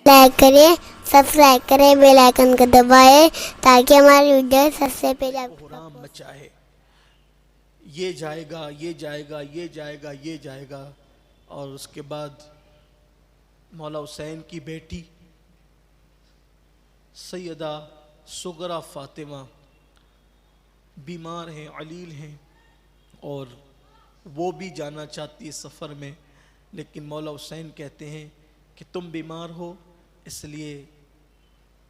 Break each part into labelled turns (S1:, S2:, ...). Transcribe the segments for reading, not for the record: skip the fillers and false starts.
S1: Like کریں، subscribe کریں، bell icon کو دبائیں تاکہ ہماری ویڈیو سب سے پہلے آپ تک
S2: بحرام مچا ہے، یہ جائے گا یہ جائے گا یہ جائے گا یہ جائے گا۔ اور اس کے بعد مولا حسین کی بیٹی سیدہ صغرا فاطمہ بیمار ہیں، علیل ہیں، اور وہ بھی جانا چاہتی ہے سفر میں، لیکن مولا حسین کہتے ہیں کہ تم بیمار ہو اس لیے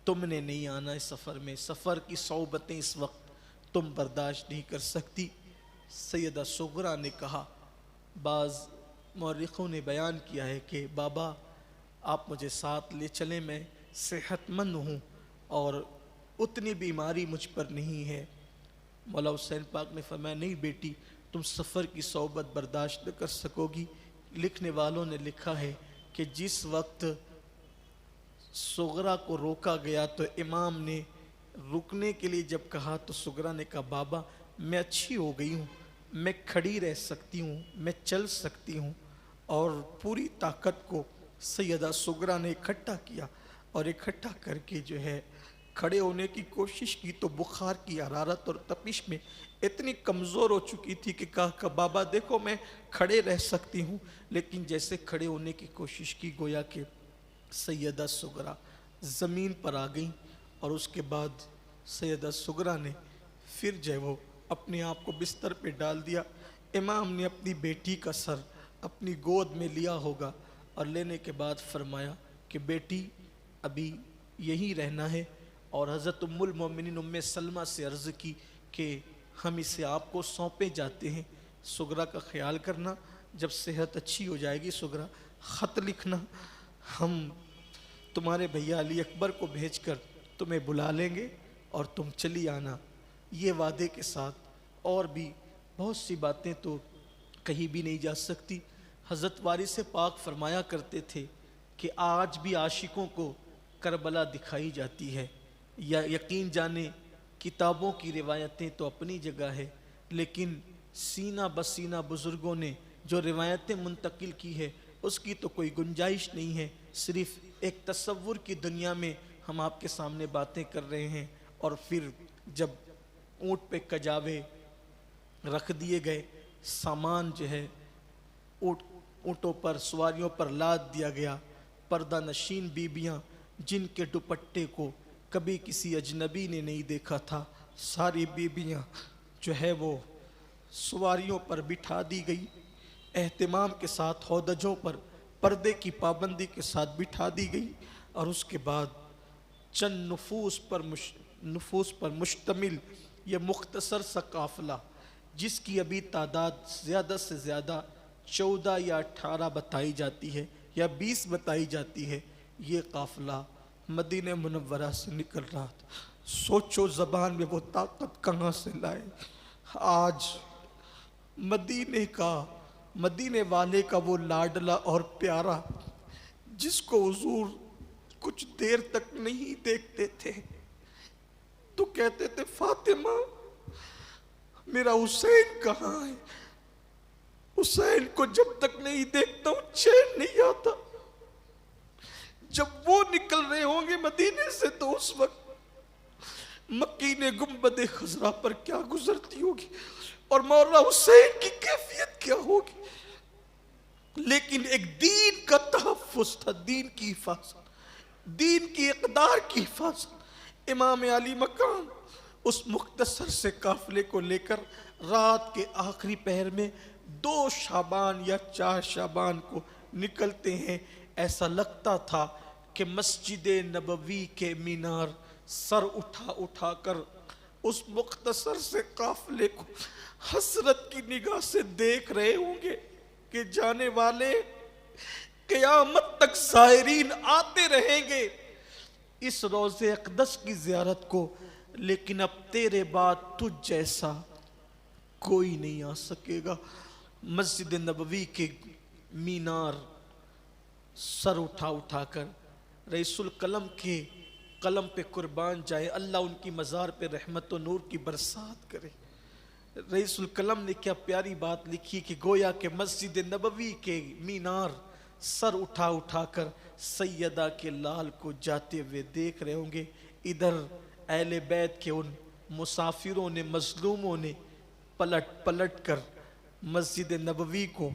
S2: تم نے نہیں آنا اس سفر میں، سفر کی صعوبتیں اس وقت تم برداشت نہیں کر سکتی۔ سیدہ صغرا نے کہا، بعض مورخوں نے بیان کیا ہے کہ بابا آپ مجھے ساتھ لے چلیں، میں صحت مند ہوں اور اتنی بیماری مجھ پر نہیں ہے۔ مولا حسین پاک نے فرمایا نہیں بیٹی، تم سفر کی صعوبت برداشت نہ کر سکو گی۔ لکھنے والوں نے لکھا ہے کہ جس وقت صغرا کو روکا گیا تو امام نے رکنے کے لیے جب کہا تو صغرا نے کہا بابا میں اچھی ہو گئی ہوں، میں کھڑی رہ سکتی ہوں، میں چل سکتی ہوں۔ اور پوری طاقت کو سیدہ صغرا نے اکٹھا کیا اور اکٹھا کر کے جو ہے کھڑے ہونے کی کوشش کی تو بخار کی حرارت اور تپش میں اتنی کمزور ہو چکی تھی کہ کہا بابا دیکھو میں کھڑے رہ سکتی ہوں، لیکن جیسے کھڑے ہونے کی کوشش کی گویا کہ سیدہ صغرا زمین پر آ گئیں، اور اس کے بعد سیدہ صغرا نے پھر جو ہے وہ اپنے آپ کو بستر پہ ڈال دیا۔ امام نے اپنی بیٹی کا سر اپنی گود میں لیا ہوگا اور لینے کے بعد فرمایا کہ بیٹی ابھی یہی رہنا ہے، اور حضرت ام المومنین ام سلمہ سے عرض کی کہ ہم اسے آپ کو سونپے جاتے ہیں، صغرا کا خیال کرنا، جب صحت اچھی ہو جائے گی صغرا خط لکھنا، ہم تمہارے بھیا علی اکبر کو بھیج کر تمہیں بلا لیں گے اور تم چلی آنا۔ یہ وعدے کے ساتھ اور بھی بہت سی باتیں تو کہیں بھی نہیں جا سکتی۔ حضرت وارث پاک فرمایا کرتے تھے کہ آج بھی عاشقوں کو کربلا دکھائی جاتی ہے، یا یقین جانے کتابوں کی روایتیں تو اپنی جگہ ہے، لیکن سینہ بسینہ بزرگوں نے جو روایتیں منتقل کی ہے اس کی تو کوئی گنجائش نہیں ہے، صرف ایک تصور کی دنیا میں ہم آپ کے سامنے باتیں کر رہے ہیں۔ اور پھر جب اونٹ پہ کجاوے رکھ دیے گئے، سامان جو ہے اونٹوں پر سواریوں پر لاد دیا گیا، پردہ نشین بیبیاں جن کے دوپٹے کو کبھی کسی اجنبی نے نہیں دیکھا تھا، ساری بیبیاں جو ہے وہ سواریوں پر بٹھا دی گئی، اہتمام کے ساتھ ہودجوں پر پردے کی پابندی کے ساتھ بٹھا دی گئی، اور اس کے بعد چند نفوس پر مشتمل یہ مختصر سا قافلہ، جس کی ابھی تعداد زیادہ سے زیادہ 14 یا 18 بتائی جاتی ہے یا 20 بتائی جاتی ہے، یہ قافلہ مدینہ منورہ سے نکل رہا تھا۔ سوچو زبان میں وہ طاقت کہاں سے لائے۔ آج مدینے والے کا وہ لاڈلا اور پیارا جس کو حضور کچھ دیر تک نہیں دیکھتے تھے تو کہتے تھے فاطمہ میرا حسین کہاں ہے، حسین کو جب تک نہیں دیکھتا ہوں چین نہیں آتا۔ جب وہ نکل رہے ہوں گے مدینے سے تو اس وقت مکی نے گنبد خضرا پر کیا گزرتی ہوگی اور مولا حسین کی کیفیت کیا ہوگی۔ لیکن ایک دین کا تحفظ تھا، دین کی حفاظت، دین کی اقدار کی حفاظت۔ امام علی مقام اس مختصر سے قافلے کو لے کر رات کے آخری پہر میں 2 شعبان یا 4 شعبان کو نکلتے ہیں۔ ایسا لگتا تھا کہ مسجد نبوی کے مینار سر اٹھا اٹھا کر اس مختصر سے قافلے کو حسرت کی نگاہ سے دیکھ رہے ہوں گے کہ جانے والے قیامت تک زائرین آتے رہیں گے اس روضہ اقدس کی زیارت کو، لیکن اب تیرے بعد تجھ جیسا کوئی نہیں آ سکے گا۔ مسجد نبوی کے مینار سر اٹھا اٹھا کر رئیس القلم کے قلم پہ قربان جائے، اللہ ان کی مزار پہ رحمت و نور کی برسات کرے۔ رئیس القلم نے کیا پیاری بات لکھی کہ گویا کہ مسجد نبوی کے مینار سر اٹھا اٹھا کر سیدہ کے لال کو جاتے ہوئے دیکھ رہے ہوں گے. ادھر اہل بیت کے ان مسافروں نے، مظلوموں نے پلٹ پلٹ کر مسجد نبوی کو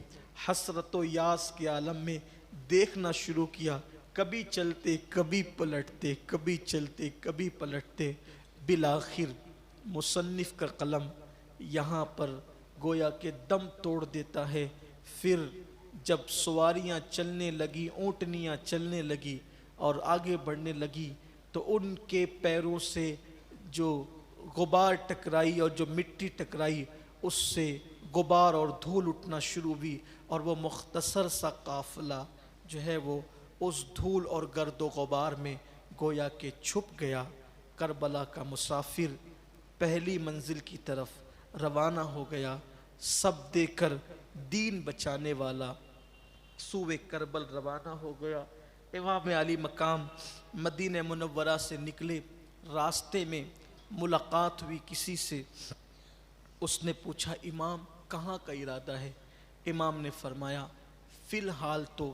S2: حسرت و یاس کے عالم میں دیکھنا شروع کیا. کبھی چلتے کبھی پلٹتے، کبھی چلتے کبھی پلٹتے. بالآخر مصنف کا قلم یہاں پر گویا کہ دم توڑ دیتا ہے. پھر جب سواریاں چلنے لگی، اونٹنیاں چلنے لگی اور آگے بڑھنے لگی، تو ان کے پیروں سے جو غبار ٹکرائی اور جو مٹی ٹکرائی، اس سے غبار اور دھول اٹھنا شروع ہوئی، اور وہ مختصر سا قافلہ جو ہے وہ اس دھول اور گرد و غبار میں گویا کہ چھپ گیا. کربلا کا مسافر پہلی منزل کی طرف روانہ ہو گیا. سب دیکھ کر دین بچانے والا سوئے کربل روانہ ہو گیا. امام علی مقام مدینہ منورہ سے نکلے. راستے میں ملاقات ہوئی کسی سے. اس نے پوچھا امام کہاں کا ارادہ ہے؟ امام نے فرمایا فی الحال تو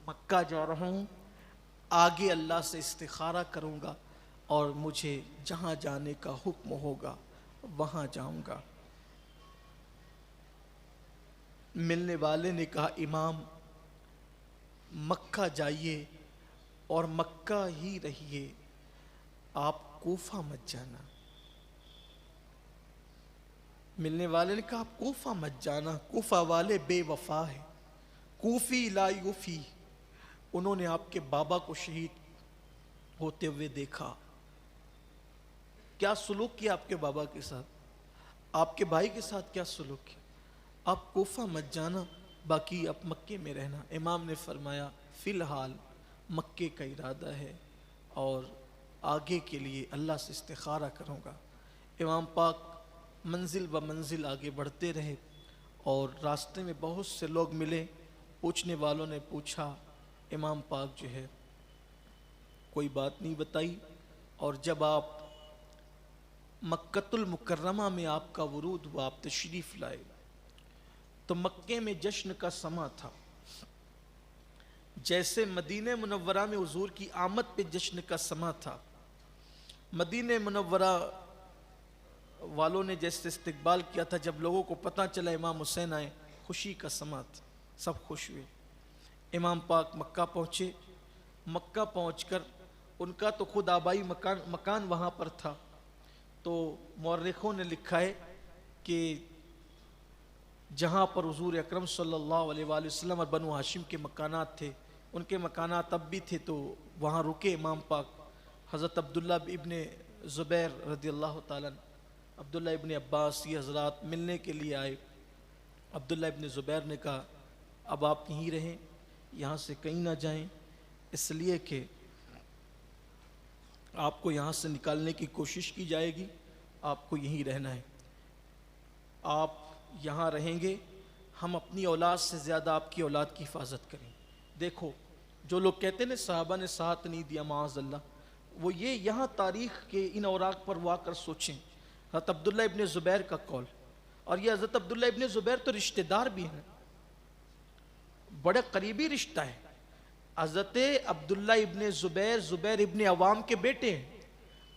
S2: مکہ جا رہا ہوں، آگے اللہ سے استخارہ کروں گا اور مجھے جہاں جانے کا حکم ہوگا وہاں جاؤں گا. ملنے والے نے کہا امام مکہ جائیے اور مکہ ہی رہیے، آپ کوفہ مت جانا. ملنے والے نے کہا آپ کوفہ مت جانا، کوفہ والے بے وفا ہے، کوفی لا یوفی. انہوں نے آپ کے بابا کو شہید ہوتے ہوئے دیکھا. کیا سلوک کیا آپ کے بابا کے ساتھ، آپ کے بھائی کے ساتھ کیا سلوک کیا؟ آپ کوفہ مت جانا، باقی آپ مکے میں رہنا. امام نے فرمایا فی الحال مکے کا ارادہ ہے اور آگے کے لیے اللہ سے استخارہ کروں گا. امام پاک منزل و منزل آگے بڑھتے رہے اور راستے میں بہت سے لوگ ملے. پوچھنے والوں نے پوچھا امام پاک جو ہے کوئی بات نہیں بتائی. اور جب آپ مکۃ المکرمہ میں آپ کا ورود ہوا، آپ تشریف لائے، تو مکے میں جشن کا سما تھا. جیسے مدینہ منورہ میں حضور کی آمد پہ جشن کا سما تھا، مدینہ منورہ والوں نے جیسے استقبال کیا تھا، جب لوگوں کو پتہ چلا امام حسین آئے، خوشی کا سما تھا، سب خوش ہوئے. امام پاک مکہ پہنچے. مکہ پہنچ کر ان کا تو خود آبائی مکان وہاں پر تھا. تو مورخوں نے لکھا ہے کہ جہاں پر حضور اکرم صلی اللہ علیہ وآلہ وسلم اور بنو ہاشم کے مکانات تھے، ان کے مکانات اب بھی تھے، تو وہاں رکے امام پاک. حضرت عبداللہ ابن زبیر رضی اللہ تعالیٰ، عبداللہ ابن عباس، یہ حضرات ملنے کے لیے آئے. عبداللہ ابن زبیر نے کہا اب آپ یہیں رہیں، یہاں سے کہیں نہ جائیں، اس لیے کہ آپ کو یہاں سے نکالنے کی کوشش کی جائے گی، آپ کو یہیں رہنا ہے. آپ یہاں رہیں گے، ہم اپنی اولاد سے زیادہ آپ کی اولاد کی حفاظت کریں. دیکھو جو لوگ کہتے ہیں صحابہ نے ساتھ نہیں دیا معاذ اللہ، وہ یہ یہاں تاریخ کے ان اوراق پر وا کر سوچیں. حضرت عبداللہ ابن زبیر کا قول، اور یہ حضرت عبداللہ ابن زبیر تو رشتہ دار بھی ہیں، بڑے قریبی رشتہ ہے. حضرت عبداللہ ابن زبیر زبیر ابن عوام کے بیٹے ہیں،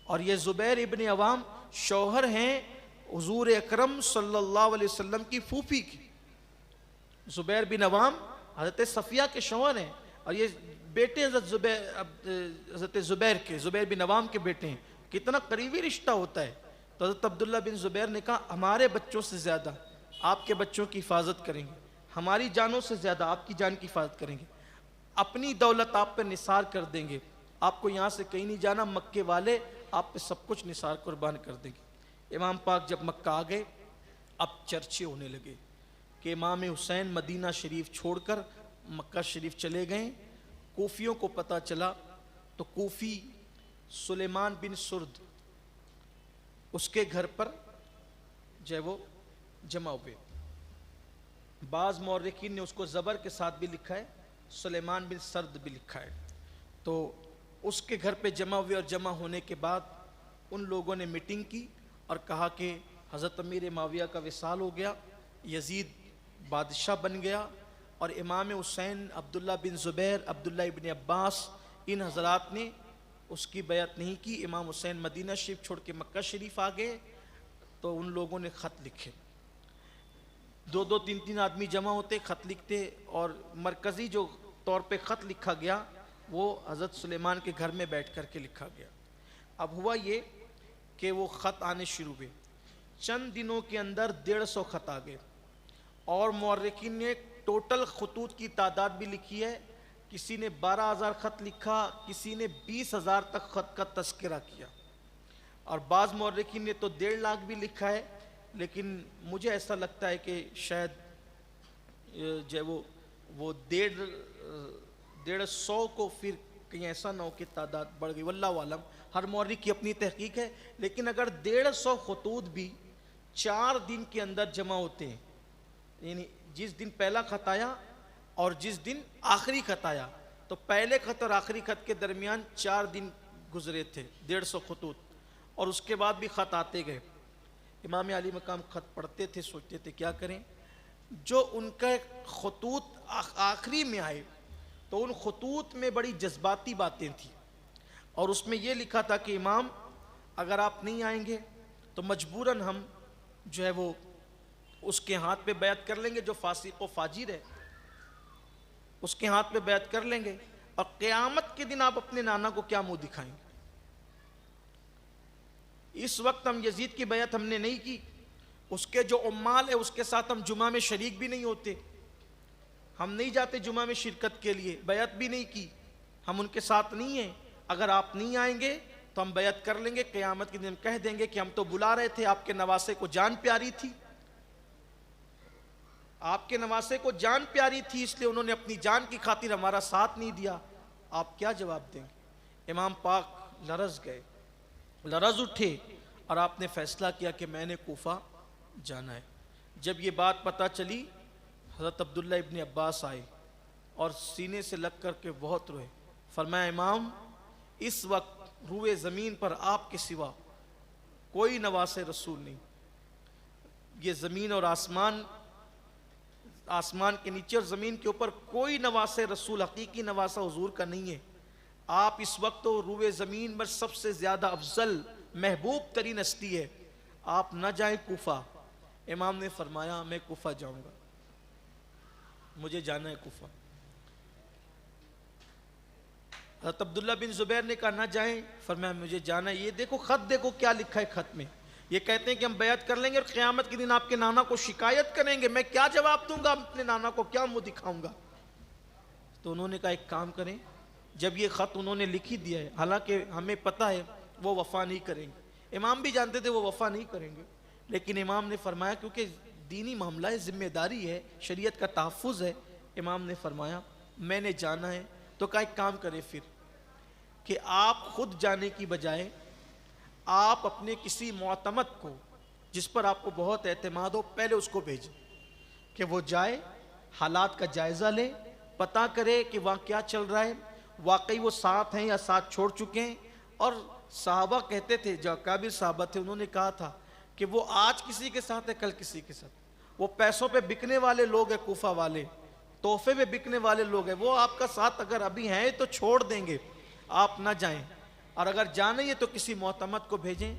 S2: اور یہ زبیر ابن عوام شوہر ہیں حضور اکرم صلی اللہ علیہ وسلم کی پھوپھی کی. زبیر بن عوام حضرت صفیہ کے شوہر ہیں، اور یہ بیٹے حضرت زبیر کے، زبیر بن عوام کے بیٹے ہیں. کتنا قریبی رشتہ ہوتا ہے. تو حضرت عبداللہ بن زبیر نے کہا ہمارے بچوں سے زیادہ آپ کے بچوں کی حفاظت کریں گے، ہماری جانوں سے زیادہ آپ کی جان کی حفاظت کریں گے، اپنی دولت آپ پہ نثار کر دیں گے، آپ کو یہاں سے کہیں نہیں جانا، مکے والے آپ پہ سب کچھ نثار قربان کر دیں گے. امام پاک جب مکہ آ گئے، اب چرچے ہونے لگے کہ امام حسین مدینہ شریف چھوڑ کر مکہ شریف چلے گئے. کوفیوں کو پتہ چلا تو کوفی سلیمان بن سرد اس کے گھر پر جو ہے وہ جمع ہوئے. بعض مورخین نے اس کو زبر کے ساتھ بھی لکھا ہے، سلیمان بن سرد بھی لکھا ہے. تو اس کے گھر پہ جمع ہوئے، اور جمع ہونے کے بعد ان لوگوں نے میٹنگ کی اور کہا کہ حضرت امیر معاویہ کا وصال ہو گیا، یزید بادشاہ بن گیا، اور امام حسین، عبداللہ بن زبیر، عبداللہ ابن عباس، ان حضرات نے اس کی بیعت نہیں کی۔ امام حسین مدینہ شریف چھوڑ کے مکہ شریف آ گئے تو ان لوگوں نے خط لکھے، دو دو تین تین آدمی جمع ہوتے، خط لکھتے، اور مرکزی جو طور پہ خط لکھا گیا وہ حضرت سلیمان کے گھر میں بیٹھ کر کے لکھا گیا۔ اب ہوا یہ کہ وہ خط آنے شروع ہوئے، چند دنوں کے اندر 150 خط آ گئے، اور مورخین نے ٹوٹل خطوط کی تعداد بھی لکھی ہے، کسی نے 12,000 خط لکھا، کسی نے 20,000 تک خط کا تذکرہ کیا، اور بعض مورخین نے تو 1.5 لاکھ بھی لکھا ہے، لیکن مجھے ایسا لگتا ہے کہ شاید جو وہ 150 کو پھر کہیں ایسا نہ ہو کہ تعداد بڑھ گئی، واللہ عالم، ہر مورخ کی اپنی تحقیق ہے، لیکن اگر 150 خطوط بھی 4 دن کے اندر جمع ہوتے ہیں، یعنی جس دن پہلا خط آیا اور جس دن آخری خط آیا، تو پہلے خط اور آخری خط کے درمیان 4 دن گزرے تھے، 150 خطوط، اور اس کے بعد بھی خط آتے گئے۔ امام علی مقام خط پڑھتے تھے، سوچتے تھے کیا کریں، جو ان کا خطوط آخری میں آئے تو ان خطوط میں بڑی جذباتی باتیں تھیں، اور اس میں یہ لکھا تھا کہ امام اگر آپ نہیں آئیں گے تو مجبوراً ہم جو ہے وہ اس کے ہاتھ پہ بیعت کر لیں گے، جو فاسق و فاجر ہے اس کے ہاتھ پہ بیعت کر لیں گے، اور قیامت کے دن آپ اپنے نانا کو کیا منہ دکھائیں گے۔ اس وقت ہم یزید کی بیعت ہم نے نہیں کی، اس کے جو عمال ہے اس کے ساتھ ہم جمعہ میں شریک بھی نہیں ہوتے، ہم نہیں جاتے جمعہ میں شرکت کے لیے، بیعت بھی نہیں کی، ہم ان کے ساتھ نہیں ہیں، اگر آپ نہیں آئیں گے تو ہم بیعت کر لیں گے، قیامت کے دن کہہ دیں گے کہ ہم تو بلا رہے تھے، آپ کے نواسے کو جان پیاری تھی، آپ کے نواسے کو جان پیاری تھی، اس لیے انہوں نے اپنی جان کی خاطر ہمارا ساتھ نہیں دیا، آپ کیا جواب دیں گے۔ امام پاک لرز گئے، لرز اٹھے، اور آپ نے فیصلہ کیا کہ میں نے کوفہ جانا ہے۔ جب یہ بات پتہ چلی، حضرت عبداللہ ابن عباس آئے اور سینے سے لگ کر کے بہت روئے، فرمایا امام اس وقت روئے زمین پر آپ کے سوا کوئی نواس رسول نہیں، یہ زمین اور آسمان کے نیچے اور زمین کے اوپر کوئی نواس رسول حقیقی نواسہ حضور کا نہیں ہے، آپ اس وقت تو روئے زمین پر سب سے زیادہ افضل محبوب ترین ہستی ہے، آپ نہ جائیں کوفہ۔ امام نے فرمایا میں کوفہ جاؤں گا، مجھے جانا ہے کوفہ۔ حضرت عبداللہ بن زبیر نے کہا نہ جائیں، فرمایا مجھے جانا ہے۔ یہ دیکھو خط، دیکھو کیا لکھا ہے خط میں، یہ کہتے ہیں کہ ہم بیعت کر لیں گے اور قیامت کے دن آپ کے نانا کو شکایت کریں گے، میں کیا جواب دوں گا، اپنے نانا کو کیا منہ دکھاؤں گا۔ تو انہوں نے کہا ایک کام کریں، جب یہ خط انہوں نے لکھی دیا ہے، حالانکہ ہمیں پتہ ہے وہ وفا نہیں کریں گے، امام بھی جانتے تھے وہ وفا نہیں کریں گے، لیکن امام نے فرمایا کیونکہ دینی معاملہ ہے، ذمہ داری ہے، شریعت کا تحفظ ہے، امام نے فرمایا میں نے جانا ہے۔ تو کہا ایک کام کرے پھر کہ آپ خود جانے کی بجائے آپ اپنے کسی معتمد کو جس پر آپ کو بہت اعتماد ہو پہلے اس کو بھیجیں کہ وہ جائے، حالات کا جائزہ لے، پتہ کرے کہ وہاں کیا چل رہا ہے، واقعی وہ ساتھ ہیں یا ساتھ چھوڑ چکے ہیں۔ اور صحابہ کہتے تھے، جو اکابر صحابہ تھے انہوں نے کہا تھا کہ وہ آج کسی کے ساتھ ہے کل کسی کے ساتھ، وہ پیسوں پہ بکنے والے لوگ ہیں کوفہ والے، تحفے پہ بکنے والے لوگ ہیں، وہ آپ کا ساتھ اگر ابھی ہیں تو چھوڑ دیں گے، آپ نہ جائیں، اور اگر جانا ہی ہے تو کسی معتمد کو بھیجیں۔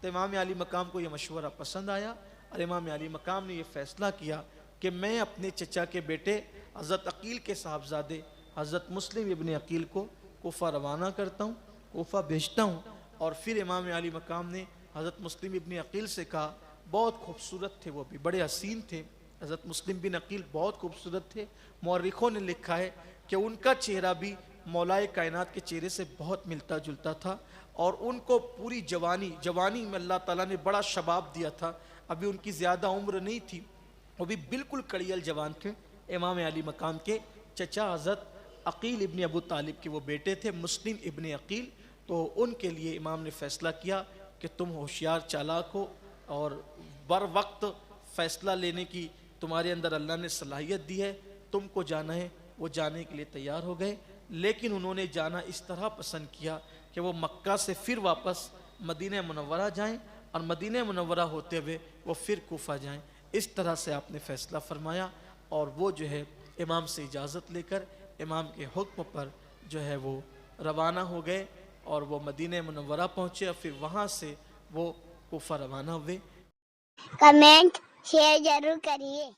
S2: تو امام علی مقام کو یہ مشورہ پسند آیا، اور امام علی مقام نے یہ فیصلہ کیا کہ میں اپنے چچا کے بیٹے حضرت عقیل کے صاحبزادے حضرت مسلم ابن عقیل کو کوفہ روانہ کرتا ہوں، کوفہ بھیجتا ہوں۔ اور پھر امام علی مقام نے حضرت مسلم ابن عقیل سے کہا، بہت خوبصورت تھے، وہ بھی بڑے حسین تھے، حضرت مسلم بن عقیل بہت خوبصورت تھے، مورخوں نے لکھا ہے کہ ان کا چہرہ بھی مولائے کائنات کے چہرے سے بہت ملتا جلتا تھا، اور ان کو پوری جوانی میں اللہ تعالیٰ نے بڑا شباب دیا تھا، ابھی ان کی زیادہ عمر نہیں تھی، وہ بھی بالکل کڑیل جوان تھے۔ امام علی مقام کے چچا حضرت عقیل ابن ابو طالب کے وہ بیٹے تھے مسلم ابن عقیل، تو ان کے لیے امام نے فیصلہ کیا کہ تم ہوشیار چالاک ہو اور بر وقت فیصلہ لینے کی تمہارے اندر اللہ نے صلاحیت دی ہے، تم کو جانا ہے۔ وہ جانے کے لیے تیار ہو گئے، لیکن انہوں نے جانا اس طرح پسند کیا کہ وہ مکہ سے پھر واپس مدینہ منورہ جائیں، اور مدینہ منورہ ہوتے ہوئے وہ پھر کوفہ جائیں۔ اس طرح سے آپ نے فیصلہ فرمایا، اور وہ جو ہے امام سے اجازت لے کر امام کے حکم پر جو ہے وہ روانہ ہو گئے اور وہ مدینہ منورہ پہنچے اور پھر وہاں سے وہ کوفہ روانہ ہوئے.
S1: کمنٹ شیئر ضرور کریے.